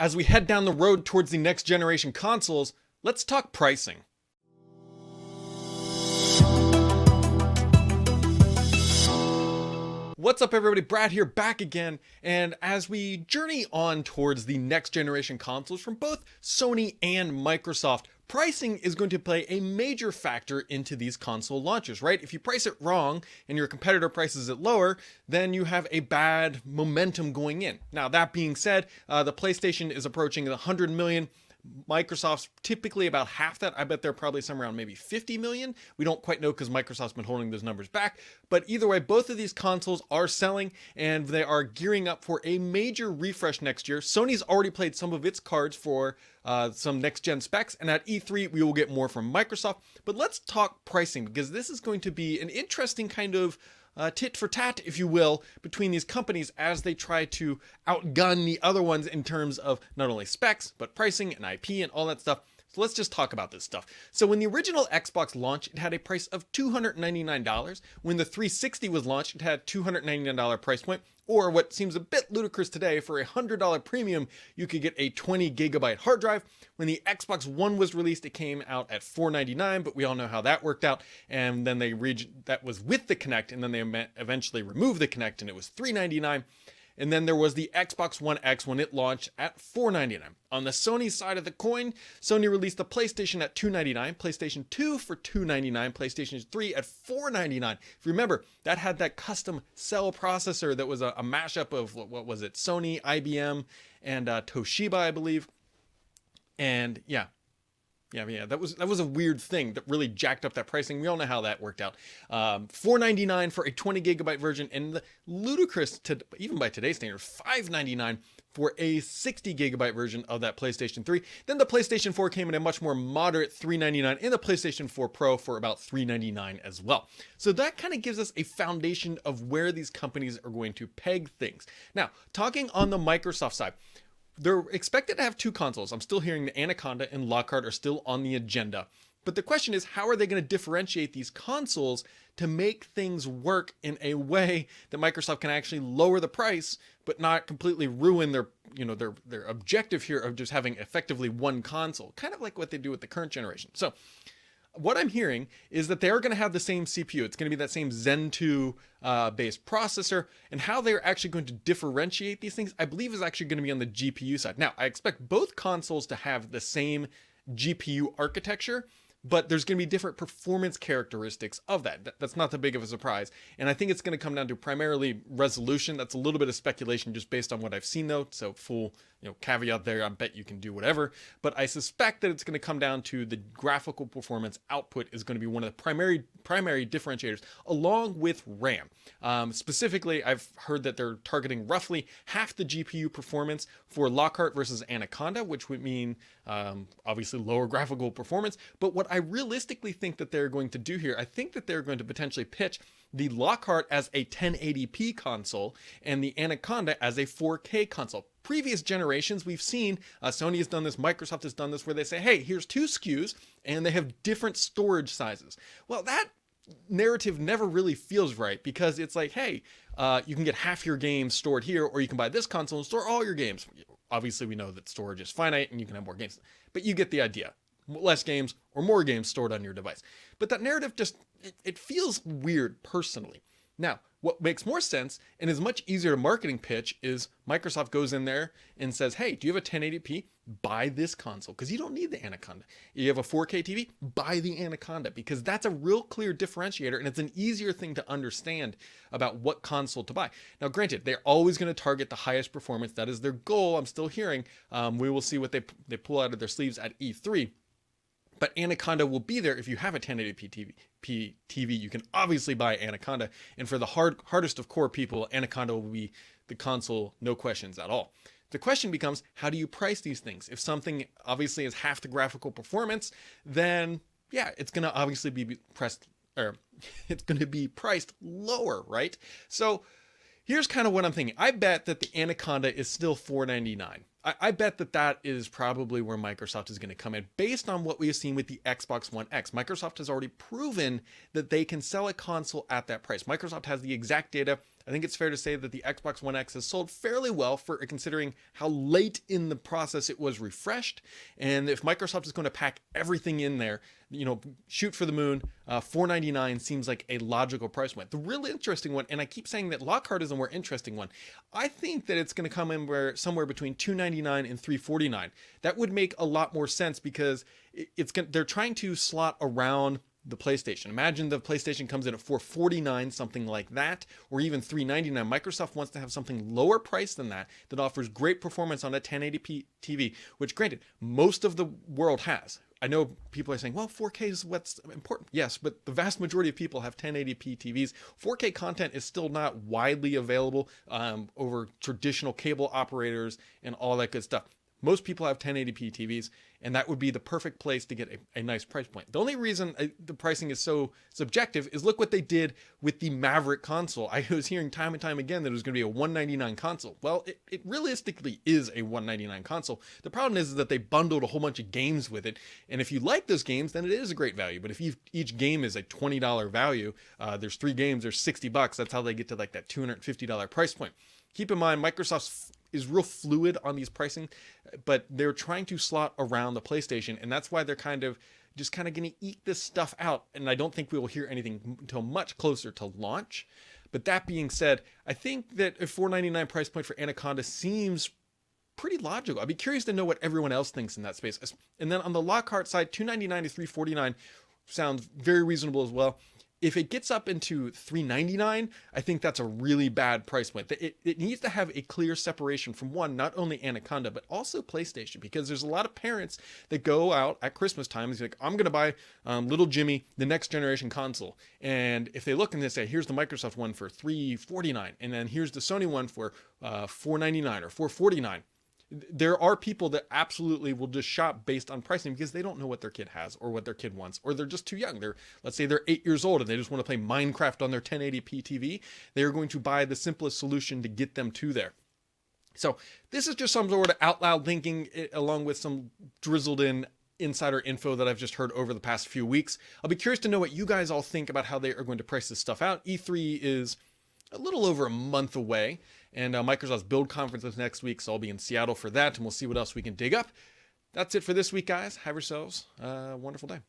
As we head down the road towards the next generation consoles, let's talk pricing. What's up everybody, Brad here back again, and as we journey on towards the next generation consoles from both Sony and Microsoft, pricing is going to play a major factor into these console launches, right? If you price it wrong and your competitor prices it lower, then you have a bad momentum going in. Now that being said, the PlayStation is approaching 100 million. Microsoft's typically about half that. I bet they're probably somewhere around maybe 50 million. We don't quite know because Microsoft's been holding those numbers back. But either way, both of these consoles are selling and they are gearing up for a major refresh next year. Sony's already played some of its cards for some next gen specs, and at E3 we will get more from Microsoft. But let's talk pricing, because this is going to be an interesting kind of tit for tat, if you will, between these companies as they try to outgun the other ones in terms of not only specs, but pricing and IP and all that stuff. So let's just talk about this stuff. So when the original Xbox launched, it had a price of $299. When the 360 was launched, it had a $299 price point, or what seems a bit ludicrous today, for a $100 premium, you could get a 20 gigabyte hard drive. When the Xbox One was released, it came out at $499, but we all know how that worked out. And then that was with the Kinect, and then they eventually removed the Kinect, and it was $399. And then there was the Xbox One X when it launched at $499. On the Sony side of the coin, Sony released the PlayStation at $299, PlayStation 2 for $299, PlayStation 3 at $499. If you remember, that had that custom cell processor that was a mashup of, what was it, Sony, IBM, and Toshiba, I believe. And yeah, that was a weird thing that really jacked up that pricing. We all know how that worked out. $499 for a 20 gigabyte version, and the ludicrous, even by today's standards, $599 for a 60 gigabyte version of that PlayStation 3. Then the PlayStation 4 came in a much more moderate $399, and the PlayStation 4 Pro for about $399 as well. So that kind of gives us a foundation of where these companies are going to peg things. Now, talking on the Microsoft side, they're expected to have two consoles. I'm still hearing the Anaconda and Lockhart are still on the agenda. But the question is, how are they going to differentiate these consoles to make things work in a way that Microsoft can actually lower the price, but not completely ruin their objective here of just having effectively one console, kind of like what they do with the current generation. So what I'm hearing is that they're going to have the same CPU. It's going to be that same Zen 2 based processor, and how they're actually going to differentiate these things, I believe, is actually going to be on the GPU side. Now, I expect both consoles to have the same GPU architecture, but there's going to be different performance characteristics of that. That's not that big of a surprise. And I think it's going to come down to primarily resolution. That's a little bit of speculation just based on what I've seen though. So full, caveat there, I bet you can do whatever. But I suspect that it's going to come down to the graphical performance output is going to be one of the primary differentiators, along with RAM. Specifically, I've heard that they're targeting roughly half the GPU performance for Lockhart versus Anaconda, which would mean obviously lower graphical performance. But what I realistically think that they're going to do here, I think that they're going to potentially pitch the Lockhart as a 1080p console and the Anaconda as a 4K console. Previous generations, we've seen Sony has done this, Microsoft has done this, where they say, hey, here's two SKUs and they have different storage sizes. Well, that narrative never really feels right, because it's like, hey, you can get half your games stored here, or you can buy this console and store all your games. Obviously, we know that storage is finite and you can have more games, but you get the idea. Less games or more games stored on your device. But that narrative just, it feels weird personally. Now, what makes more sense and is much easier to marketing pitch is Microsoft goes in there and says, hey, do you have a 1080p? Buy this console, because you don't need the Anaconda. You have a 4K TV? Buy the Anaconda, because that's a real clear differentiator, and it's an easier thing to understand about what console to buy. Now, granted, they're always going to target the highest performance. That is their goal. I'm still hearing. We will see what they pull out of their sleeves at E3. But Anaconda will be there if you have a 1080p TV. You can obviously buy Anaconda. And for the hardest of core people, Anaconda will be the console, no questions at all. The question becomes, how do you price these things? If something obviously is half the graphical performance, then yeah, it's going to obviously be it's going to be priced lower, right? So here's kind of what I'm thinking. I bet that the Anaconda is still $499. I bet that is probably where Microsoft is going to come in based on what we have seen with the Xbox One X. Microsoft has already proven that they can sell a console at that price. Microsoft has the exact data. I think it's fair to say that the Xbox One X has sold fairly well for considering how late in the process it was refreshed. And if Microsoft is going to pack everything in there, shoot for the moon, $499 seems like a logical price point. The really interesting one, and I keep saying that Lockhart is a more interesting one, I think that it's going to come in somewhere between $299 and $349. That would make a lot more sense because they're trying to slot around the PlayStation. Imagine the PlayStation comes in at $449, something like that, or even $399. Microsoft wants to have something lower priced than that offers great performance on a 1080p TV, which granted, most of the world has. I know people are saying, well, 4K is what's important. Yes, but the vast majority of people have 1080p TVs. 4K content is still not widely available over traditional cable operators and all that good stuff. Most people have 1080p TVs, and that would be the perfect place to get a nice price point. The only reason the pricing is so subjective is look what they did with the Maverick console. I was hearing time and time again that it was going to be a $199 console. Well, it realistically is a $199 console. The problem is that they bundled a whole bunch of games with it, and if you like those games, then it is a great value. But if each game is a $20 value, there's 3 games, there's $60. That's how they get to like that $250 price point. Keep in mind, Microsoft is real fluid on these pricing, but they're trying to slot around the PlayStation, and that's why they're kind of going to eke this stuff out, and I don't think we will hear anything until much closer to launch. But that being said, I think that a $499 price point for Anaconda seems pretty logical. I'd be curious to know what everyone else thinks in that space. And then on the Lockhart side, $299 to $349 sounds very reasonable as well. If it gets up into $399, I think that's a really bad price point. It needs to have a clear separation from not only Anaconda, but also PlayStation, because there's a lot of parents that go out at Christmas time and say, like, I'm going to buy little Jimmy the next generation console. And if they look and they say, here's the Microsoft one for $349, and then here's the Sony one for $499 or $449. There are people that absolutely will just shop based on pricing because they don't know what their kid has or what their kid wants, or they're just too young. Let's say they're 8 years old and they just want to play Minecraft on their 1080p TV. They're going to buy the simplest solution to get them to there. So this is just some sort of out loud thinking along with some drizzled in insider info that I've just heard over the past few weeks. I'll be curious to know what you guys all think about how they are going to price this stuff out. E3 is a little over a month away, and Microsoft's Build Conference is next week, so I'll be in Seattle for that, and we'll see what else we can dig up. That's it for this week, guys. Have yourselves a wonderful day.